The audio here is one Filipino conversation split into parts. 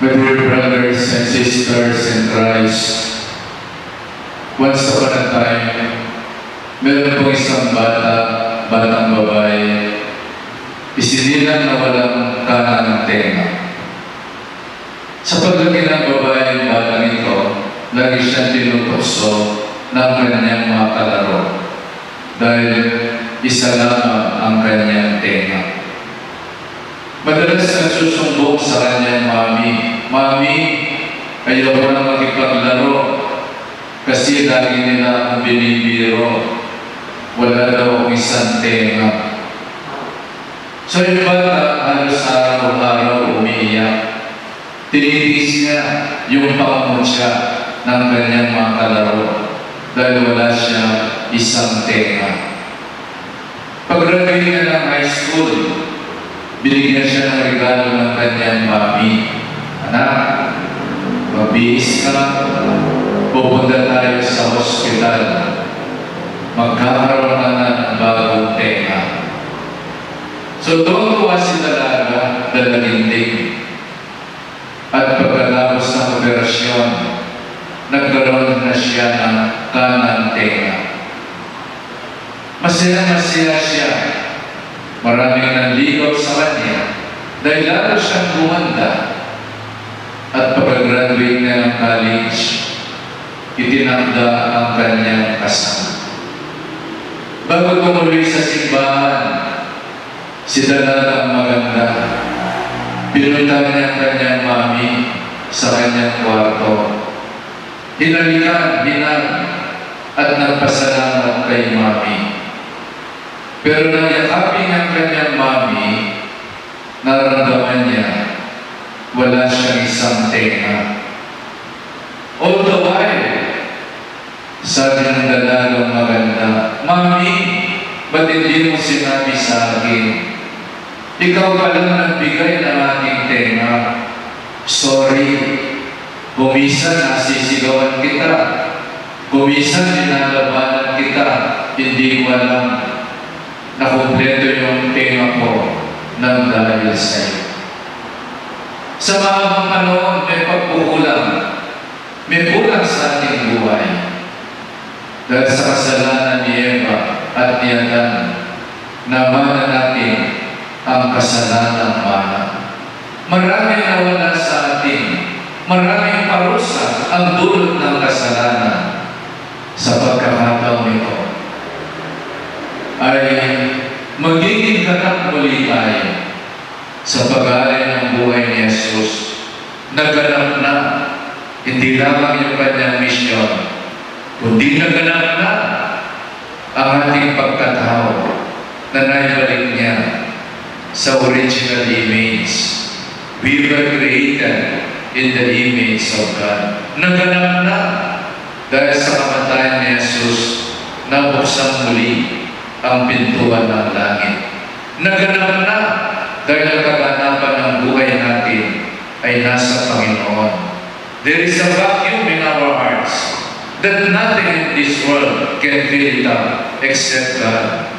My dear brothers and sisters in Christ, once upon a time, meron pong isang batang babae, isinilang na walang kanan ng tenga. Sa paglaki ng babae ng batang ito, lagi siyang tinutokso ng kanyang mga kalaro dahil isa lamang ang kanyang tenga. Madalas nagsusumbong sa kanyang Mami, ayaw ko na makipaglaro kasi lagi nila akong binibiro. Wala daw akong isang tenga. So yung bata halos araw-araw umiiyak. Tinitiis niya yung pangamutya ng kanyang mga kalaro dahil wala siyang isang tenga. Pag-graduate niya ng high school, binigyan siya ng regalo ng kanyang mami. Anak, mabihis ka, pupunta tayo sa hospital. Magkakaroon ka na ng bagong tenga. So tuwa si dalaga, dalagindig. At pagkatapos ng operasyon, nagkaroon na siya ng kanang tenga. Masaya-masaya siya. Maraming nanligaw sa kanya dahil lalo siyang gumanda. At pag-graduate niya ng college, itinakda ang kanyang kasal. Bago tumuloy sa simbahan, si dalagang maganda, pinunta niya ang kanyang mami sa kanyang kwarto. Hinalikan, at nagpasalamat kay mami. Pero nang yakapin ang kanyang mami, nararamdaman niya, wala siyang isang tenga. All the while, sabi ng dalagang maganda, Mami, ba't hindi mo sinabi sa akin? Ikaw pa lang nagbigay ng aking tenga. Sorry, kumisan nasisigawan kita. Kumisan dinalabanan kita. Hindi ko alam na kumpleto yung tenga ko nang dahil sa'yo. Sa mahabang panahon, may pagkukulang. May kulang sa ating buhay. Dahil sa kasalanan ni Eva at ni Adan, namana natin ang kasalanang mana. Maraming nawala sa atin. Maraming parusa ang dulot ng kasalanan. Sa pagkakataon nito, ay magiging ganap muli tayo sa pag-aalay ng buhay ni Jesus. Naganap na, hindi lamang yung kanyang misyon, kundi naganap na ang ating pagkatao na naibalik niya sa original image. We were created in the image of God. Naganap na dahil sa kamatayan ni Jesus, nabuksan muli ang pintuan ng langit. Naganap na dahil ang kaganapan ng buhay natin ay nasa Panginoon. There is a vacuum in our hearts that nothing in this world can fill it up except God.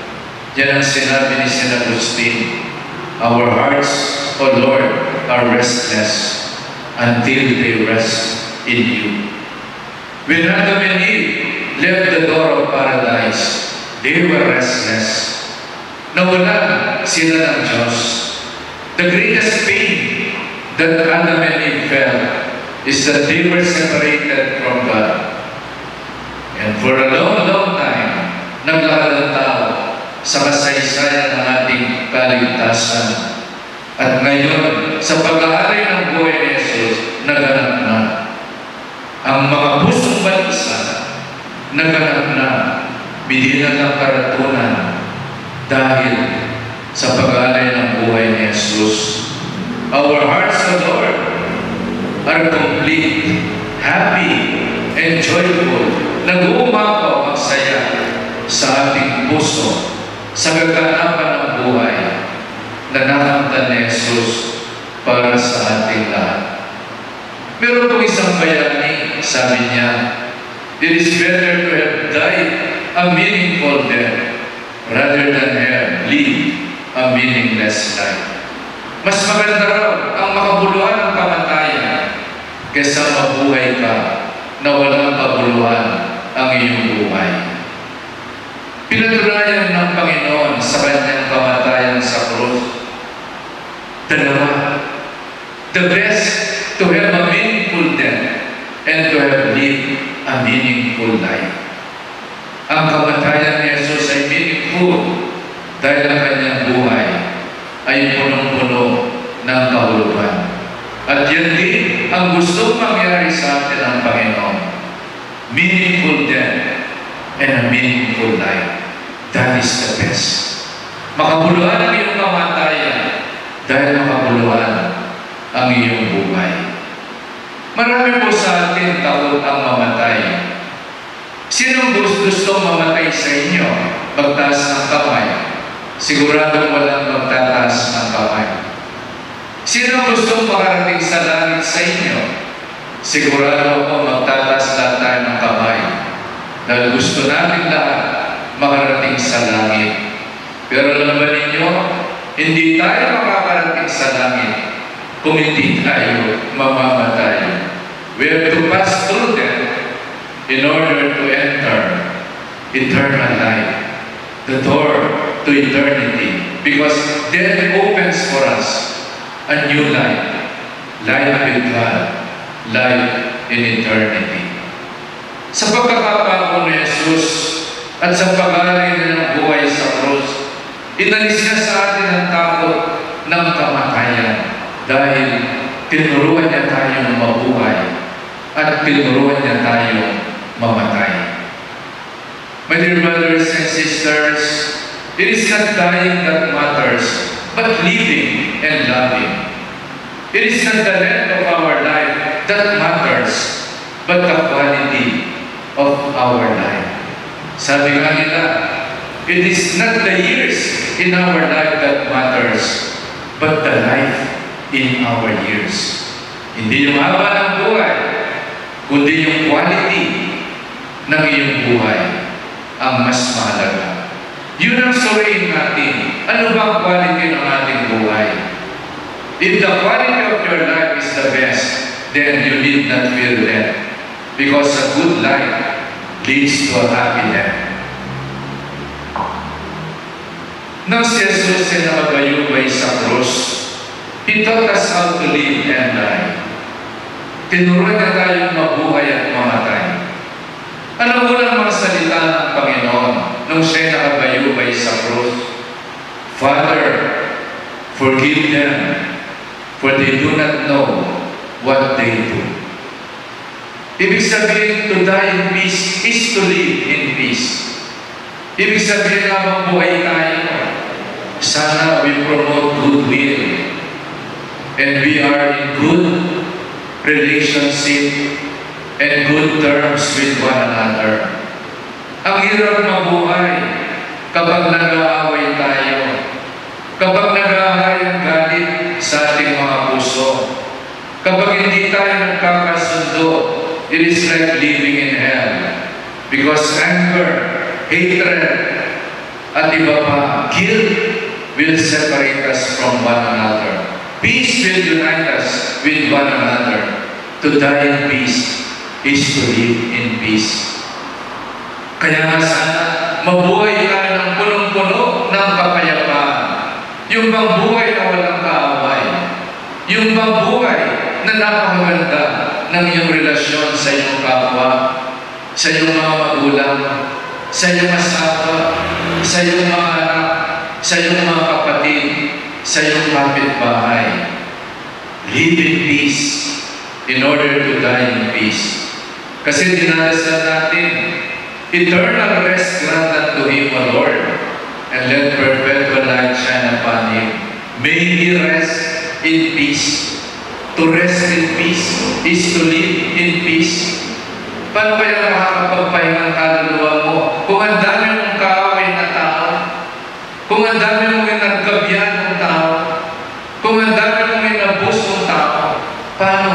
Yan ang sinabi ni St. Agustin, our hearts, O Lord, are restless until they rest in you. When Adam and Eve left the door of paradise, they were restless. Nawalan sila ng Diyos. The greatest pain that Adam and Eve felt is that they were separated from God. And for a long, long time, naglakad ang tao sa kasaysayan ng ating kaligtasan. At ngayon, sa pag-aalay ng buhay ni Jesus, naganap na. Ang mga pusong balisa, naganap na. Binilang ng karatunan dahil sa pag-aalay ng buhay ni Jesus. Our hearts, O Lord, are complete, happy, and joyful. Nag-uumapaw ang saya sa ating puso sa kaganapan ng buhay na nakamtan ni Jesus para sa ating lahat. Meron pong isang bayani, sabi niya, it is better to have died a meaningful death rather than have lived a meaningless life. Mas maganda raw ang makabuluhan ng kamatayan kaysa mabuhay ka na walang kabuluhan ang iyong buhay. Pinatunayan ng Panginoon sa kanyang kamatayan sa krus. Dalawa, the best to have a meaningful death and to have lived a meaningful life. Ang kamatayan ni Jesus ay meaningful dahil ang kanyang buhay ay punong-puno ng kahulugan. At yan din ang gustong mangyari sa atin ng Panginoon. Meaningful death and a meaningful life. That is the best. Makabuluhan ang iyong kamatayan dahil makabuluhan ang iyong buhay. Marami po sa atin takot ang mamatay. Sinong gustong mamatay sa inyo? Magtaas ng kamay. Siguradong walang magtataas ng kamay. Sinong gustong makarating sa langit sa inyo? Sigurado ako magtataas lahat tayo ng kamay. Dahil gusto natin lahat makarating sa langit. Pero alam ba ninyo, hindi tayo makakarating sa langit kung hindi tayo mamamatay. We have to pass through death in order to enter eternal life, the door to eternity. Because death opens for us a new life, life with God, life in eternity. Sa pagkakapako ni Jesus at sa pag-alay ng buhay sa krus, inalis niya sa atin ang takot ng kamatayan dahil tinuruan niya tayong mabuhay at tinuruan niya tayong mamatay. My dear brothers and sisters, it is not dying that matters, but living and loving. It is not the length of our life that matters, but the quality of our life. Sabi nga nila, it is not the years in our life that matters, but the life in our years. Hindi yung haba ng buhay, kundi yung quality ng iyong buhay ang mas mahalaga. Yun ang suriin natin. Ano ba ang quality ng ating buhay? If the quality of your life is the best, then you need not fear death. Because a good life leads to a happy death. Nang si Jesus ay nakagayubay sa krus, He taught us how to live and die. Tinuruan niya tayong mabuhay at mamatay. Alam mo lang mga salita ng Panginoon nung siya'y nakagayubay sa krus? Father, forgive them, for they do not know what they do. Ibig sabihin, to die in peace is to live in peace. Ibig sabihin habang buhay tayo, sana we promote goodwill and we are in good relationship and good terms with one another. Ang hirap mabuhay kapag nag-aaway tayo, kapag nag-aaway ang galit sa ating mga puso, kapag hindi tayo nagkakasundo, it is like living in hell. Because anger, hatred, at iba pa, guilt will separate us from one another. Peace will unite us with one another. To die in peace is to live in peace. Kaya nga sana, mabuhay tayo ng punong-puno ng kapayapaan. Yung bang buhay na walang kaaway. Yung bang buhay na napakaganda ng iyong relasyon sa iyong kapwa, sa iyong mga magulang, sa iyong asawa, sa iyong mga anak, sa iyong mga kapatid, sa iyong kapitbahay. Live in peace in order to die in peace. Kasi dinadasal natin, eternal rest grant unto Him, O Lord, and let perpetual light shine upon Him. May He rest in peace. To rest in peace is to live in peace. Paano kaya makakapagpahinga ang kaluluwa mo kung ang dami mong kaaway na tao? Kung ang dami mong inagkabyan ng tao? Kung ang dami mong inabos ng tao? Paano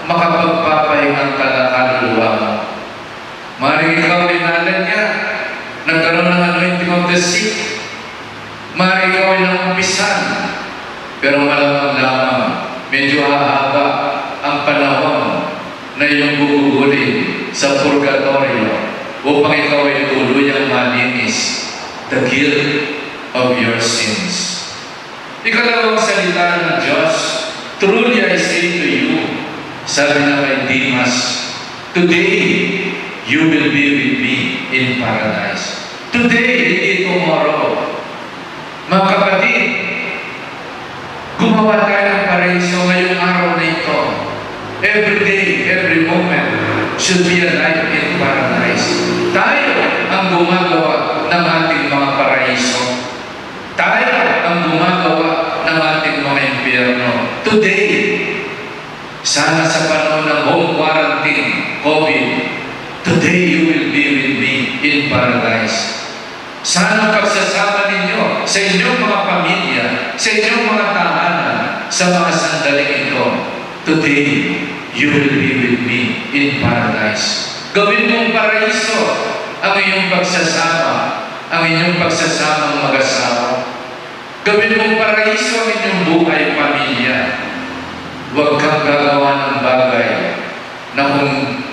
makapagpapahinga ang kaluluwa mo? Maring ikaw linalan niya, nagkaroon ng anointing of the sick. Maring ikaw ay namumpisan, pero malamang lamang medyo hahaba ang panahon na iyong gugugulin sa purgatorio upang ikaw ay tuluyang malinis the guilt of your sins. Ikalawang salita ng Diyos, truly I say to you, sabi na kay Demas, today you will be with me in paradise. Today, hindi tomorrow. Mga kapatid, gumawa tayo ng paraiso ngayong araw na ito. Every day, every moment should be a life in paradise. Tayo ang gumagawa ng ating mga paraiso. Tayo ang gumagawa ng ating mga impyerno. Today, sana sa panahon ng home quarantine, COVID, today you will be with me in paradise. Sana pagsasama ninyo sa inyong mga pamilya, sa inyong mga tahanan, sa mga sandaling ito, today you will be with me in paradise. Gawin mong paraiso ang iyong pagsasama, ang inyong pagsasamang mag-asawa. Gawin mong paraiso ang inyong buhay pamilya. Huwag kang gagawa ng bagay na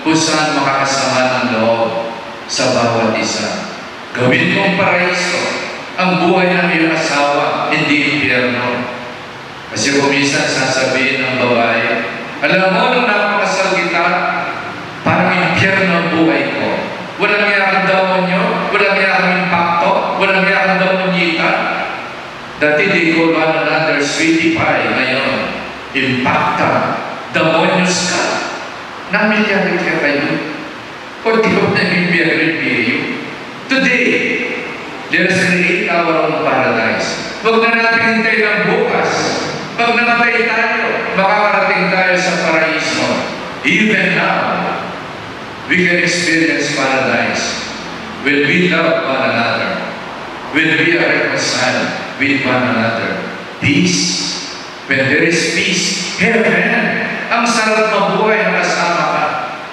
kung saan makakasama ng loob sa bawat isa. Gawin mong paraiso ang buhay ng iyong asawa, hindi impyerno. Kasi kung minsan sasabihin ng babae, alam mo, nung napakasal kita, parang impyerno ang buhay ko. Walang yakang demonyo, walang yakang impacto, walang yakang demonyita. Dati di ko one another sweetie pie, ngayon, impacta, demonyos ka. Namilyari ka kayo. O di ko naging biyari-biyo. Today, let's create our own paradise. Huwag na natin hintay ng bukas. Pag namatay tayo, makakarating tayo sa paraiso. Even now, we can experience paradise when we love one another, when we are reconciled with one another. Peace. When there is peace, heaven. Ang sarap mabuhay na kasama ka.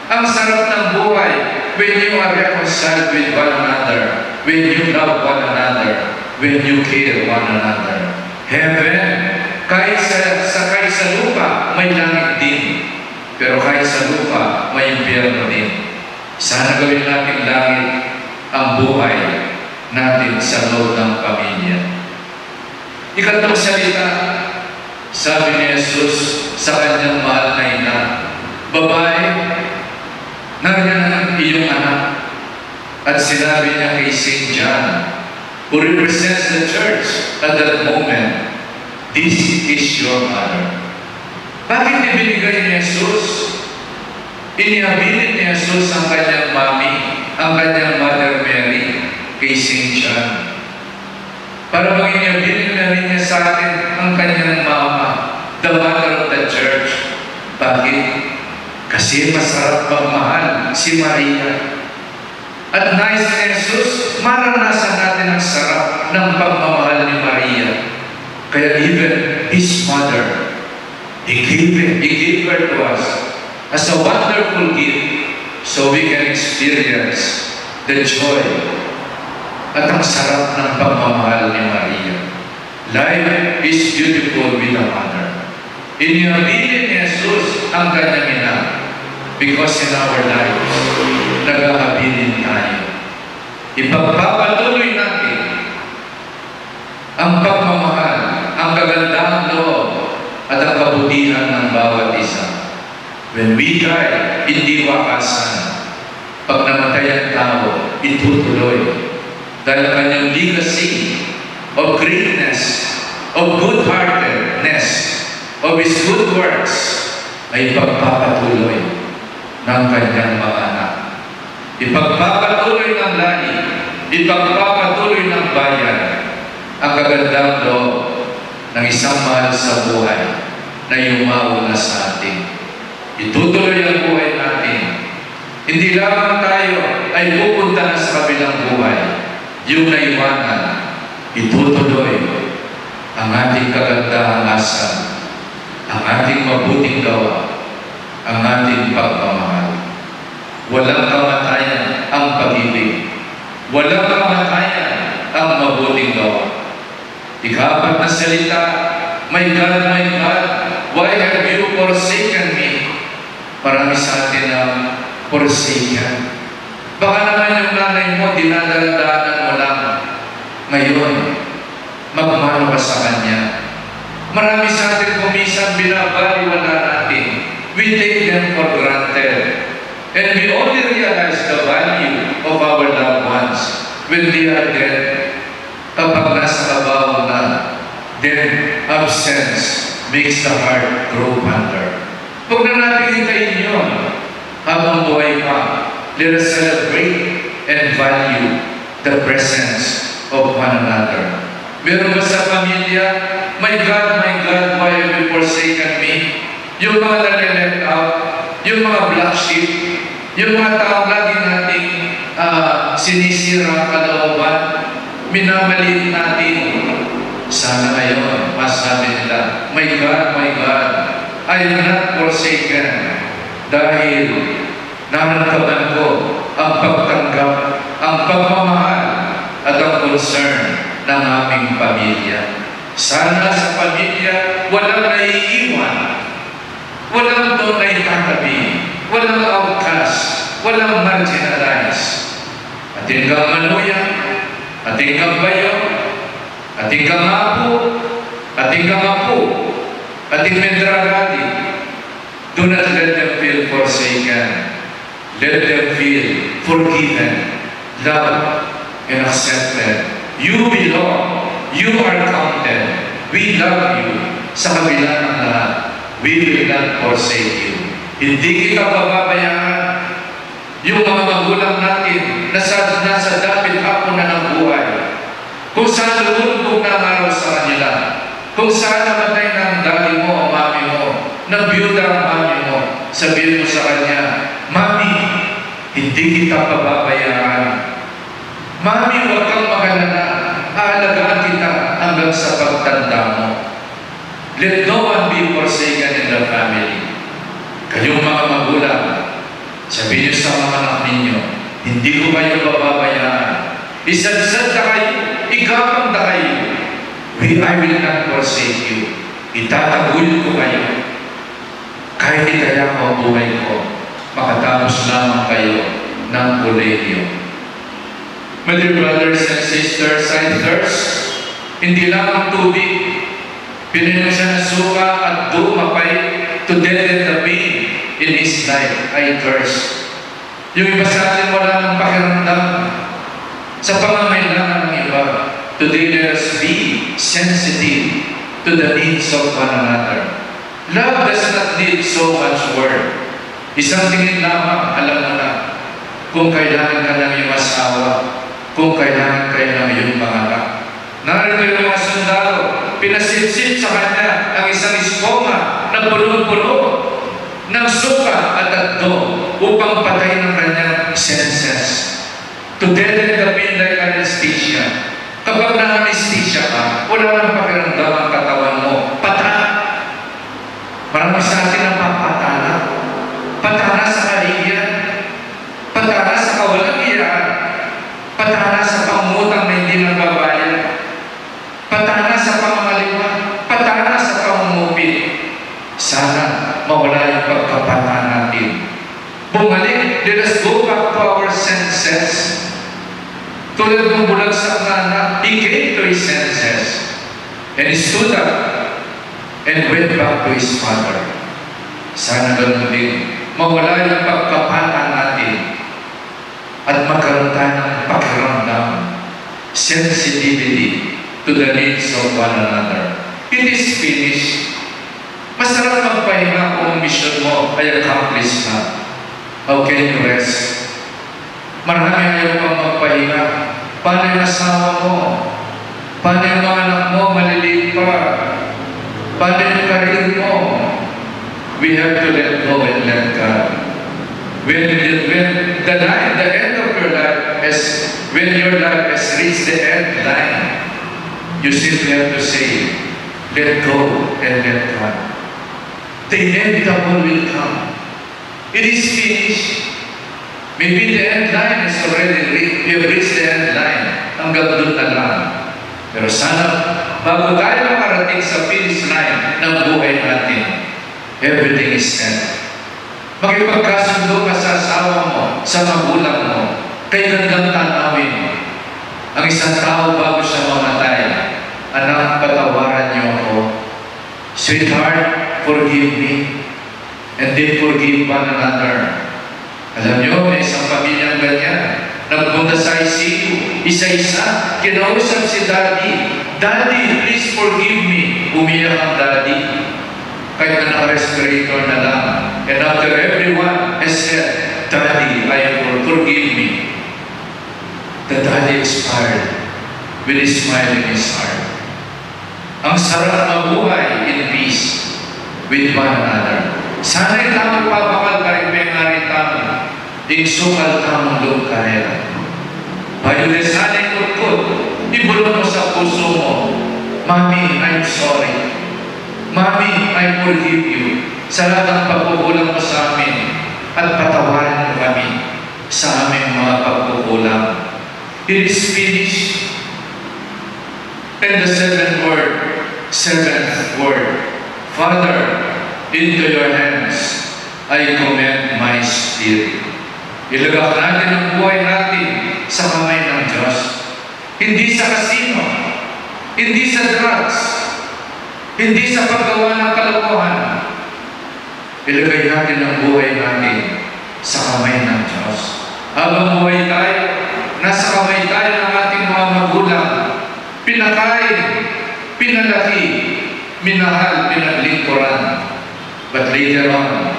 Ang sarap ng buhay when you are reconciled with one another, when you love one another, when you care one another. Heaven. Kahit sa lupa, may langit din. Pero kahit sa lupa, may impyerno din. Sana gawin natin langit ang buhay natin sa loob ng pamilya. Ikatlong salita, sabi ni Jesus sa kanyang mahal na ina, babae, nariyan ang iyong anak. At sinabi niya kay St. John, who represents the church at that moment, this is your mother. Bakit ibinigay ni Jesus? Iniabilin ni Jesus ang kanyang mami, ang kanyang Mother Mary, kay St. John. Para mag-iniabilin na rin niya sa atin ang kanyang mama, the mother of the church. Bakit? Kasi masarap magmahal si Maria. At nais ni Jesus, maranasan natin ang sarap ng pagmamahal ni Maria. Kaya even His mother, He gave her to us as a wonderful gift so we can experience the joy at ang sarap ng pagmamahal ni Maria. Life is beautiful with a mother. Iniabilin ni Jesus ang kanyang ina because in our lives, nag-aabilin tayo. Ipagpapatuloy natin ang pagmamahal, ang kagandahang loob, at ang kabutihan ng bawat isa. When we die, hindi wakasan. Pag namatay ang tao, itutuloy. Dahil ang kanyang legacy of greatness, of good-heartedness, of His good works, ay pagpapatuloy ng kanyang mga anak. Ipagpapatuloy ng lahi, ipagpapatuloy ng bayan, ang kagandang loob ng isang mahal sa buhay na yumauna sa atin. Itutuloy ang buhay natin. Hindi lamang tayo ay pupunta na sa kabilang buhay. Yung naiwanan, itutuloy ang ating kagandahang asal, ang ating mabuting gawa, ang ating pagmamahal. Walang kamatayan ang pag-ibig. Walang kamatayan ang mabuting gawa. Ikapat na salita, my God, why have you forsaken me? Marami sa atin ang forsaken. Baka naman yung nanay mo, dinadaldaanan mo lang. Ngayon, magmano ka sa Kanya. Marami sa atin kumisan binabaliwala natin. We take them for granted. And we only realize the value of our loved ones when they are dead. Kapag nasa kabaw na, then absence makes the heart grow fonder. Huwag na natin hintayin yun. Habang buhay pa, let us celebrate and value the presence of one another. Meron ba sa pamilya, my God, why have you forsaken me? Yung mga nalileft out, yung mga black sheep, yung mga taong lagi nating sinisira ang kalooban, minamaliit natin. Sana ngayon, masabi nila, my God, I am not forsaken dahil naramdaman ko ang pagtanggap, ang pagmamahal at ang concern ng aming pamilya. Sana sa pamilya, walang naiiwan, walang doon na itatabi, walang outcast, walang marginalized. Ating kang manuyan, ating kang bayo, ating kang apo, ating kang apo, ating mendragati. Do not let them feel forsaken. Let them feel forgiven, loved, and accepted. You belong. You are counted. We love you. Sa kabila ng lahat, we will not forsake you. Hindi kita pababayaan. Yung mga magulang natin, nasa dapit hapon na ng buhay. Kung saan lumulubog na ang araw sa kanila. Kung saan namatay na ang daddy mo o mami mo, nabiyuda ang mami mo, sabihin mo sa kanya, Mami, hindi kita pababayaan. Mami, huwag kang magalala. Aalagaan kita hanggang sa pagtanda mo. Let no one be forsaken in the family. Kayong mga magulang, sabihin niyo sa mga anak ninyo, hindi ko kayo pababayaan. Isadsad na kayo, ikapang na kayo. I will not forsake you. Itataguyod ko kayo. Kahit itaya ko ang buhay ko, makatapos lamang kayo ng kolehiyo. My dear brothers and sisters, I thirst. Hindi lang ang tubig. Pininom siya ng suka at dumapay to deaden the pain in his life. I thirst. Yung iba sa atin wala ng pakiramdam sa pangangailangan ng iba. Today, let us be sensitive to the needs of one another. Love does not need so much word. Isang tingin lamang, alam mo na kung kailangan ka ng iyong asawa, kung kailangan kayo ng iyong mga anak. Narito yung mga sundalo, pinasipsip sa kanya ang isang iskoma na punong-puno ng suka at atdo upang patayin ang kanyang senses. To deaden the pain like anesthesia. Kapag na-anesthesia ka, wala nang pakiramdam ang katawan mo. Patana. Marami sa atin ang papatana. Patana sa kahihiyan. Patana sa kawalang iyaan. Patana sa pangungutang na hindi nagbabayad. Patana sa pangangaliwa. Patana sa pangungupit. Sana mawala yung pagkapata natin. Bumalik, let us go back to our senses. Tulad ng bulagsak na anak, he came to his senses and he stood up and went back to his father. Sana ganun din, mawala yung pagkapata natin at magkaroon tayo ng pakiramdam, sensitivity to the needs of one another. It is finished. Masarap magpahinga kung mission mo ay accomplished na. How can you rest? Marami ayaw pang magpahinga. Paano yung asawa mo? Paano yung mga anak mo? Maliliit pa. Paano yung karir mo? We have to let go and let God. When the end of your life when your life has reached the end line, you simply have to say, let go and let God. The inevitable will come. It is finished. Maybe the end line is already reached. We have reached the end line. Hanggang doon na lang. Pero sana, bago tayo makarating sa finish line ng buhay natin, everything is set. Makipagkasundo ka sa asawa mo, sa magulang mo. Kay gandang tanawin. Ang isang tao bago siya mamatay, anak, patawaran niyo ako. Sweetheart, forgive me. And then forgive one another. Alam niyo, may isang pamilyang ganyan. Nagpunta sa ICU, isa-isa, kinausap si Daddy. Daddy, please forgive me. Umiyak ang Daddy. Kahit na naka-respirator na lang. And after everyone has said, Daddy, forgive me. The Daddy expired with a smile in his heart. Ang sarap mabuhay in peace with one another. Sana'y tamang papakal ka rin may ngarit tamang. Igsukal tamang doon kaya. Bayo na sana'y kutkot. Ibulong mo sa puso mo. Mami, I'm sorry. Mami, I forgive you. Sa lahat ng pagkukulang mo sa amin. At patawarin mo kami sa aming mga pagkukulang. It is finished. And the seventh word, Father, into your hands I commend my spirit. Ilagak natin ang buhay natin sa kamay ng Diyos. Hindi sa kasino, hindi sa drugs, hindi sa paggawa ng kalokohan. Ilagay natin ang buhay natin sa kamay ng Diyos. Habang buhay tayo, nasa kamay tayo ng ating mga magulang. Pinakain, pinalaki, minahal, pinaglingkuran. But later on,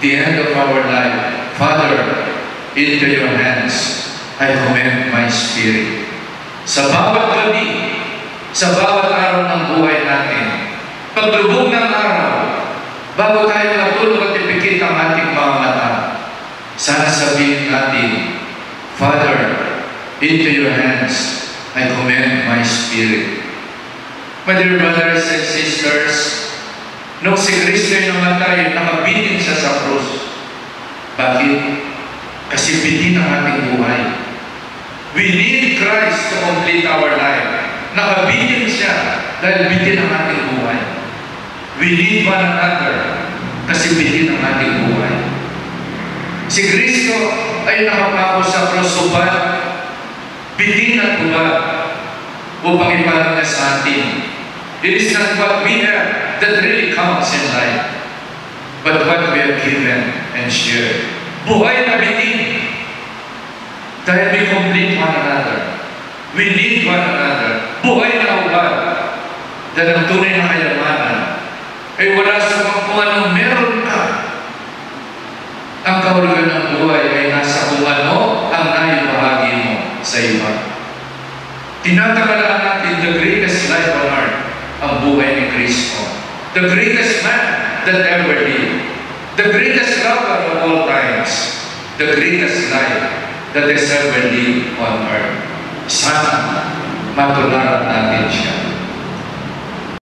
the end of our life, Father, into your hands, I commend my spirit. Sa bawat gabi, sa bawat araw ng buhay natin, paglubog ng araw, bago tayo matulog at ipikit ang ating mga mata, sana sabihin natin, Father, into your hands, I commend my spirit. My dear brothers and sisters, nung si Kristo ay namatay, nakabitin siya sa krus. Bakit? Kasi bitin ang ating buhay. We need Christ to complete our life. Nakabitin siya dahil bitin ang ating buhay. We need one another kasi bitin ang ating buhay. Si Kristo ay nakapako sa krus ubad, bitin at ubad upang iparang niya sa atin. It is not what we have that really counts in life, but what we have given and shared. Buhay na bitin. Dahil we complete one another. We need one another. Buhay na ubad. Dahil ang tunay na kayamanan ay wala sa kung anong meron ka. Ang kahulugan ng buhay ay nasa kung ano ang naibahagi mo sa iba. Tinatagalaan natin the greatest life on earth, ang buhay ni Kristo. The greatest man that ever lived. The greatest lover of all times. The greatest life that has ever lived on earth. Sana matularan natin siya.